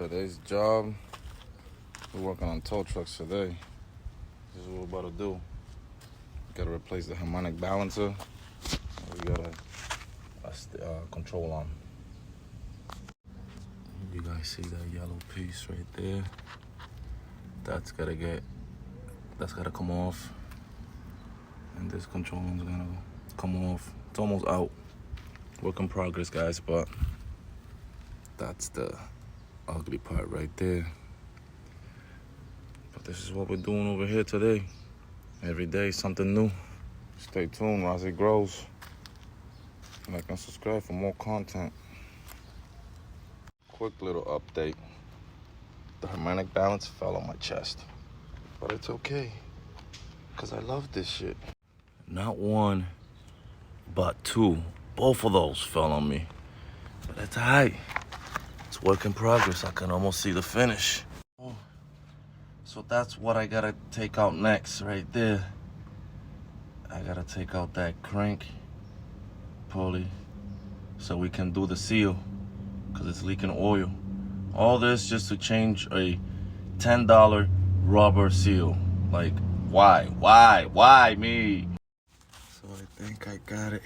Today's job, we're working on tow trucks today. This is what we're about to do. Gotta replace the harmonic balancer. We got a control arm. You guys see that yellow piece right there? That's gotta come off. And this control arm's gonna come off. It's almost out. Work in progress, guys, but that's the ugly part right there. But this is what we're doing over here today. Every day, something new. Stay tuned as it grows. Like and subscribe for more content. Quick little update. The harmonic balance fell on my chest. But it's okay, because I love this shit. Not one, but two. Both of those fell on me. But that's all right. It's work in progress. I can almost see the finish. Oh. So that's what I gotta take out next, right there. I gotta take out that crank pulley so we can do the seal, because it's leaking oil. All this just to change a $10 rubber seal. Like, why me? So I think I got it.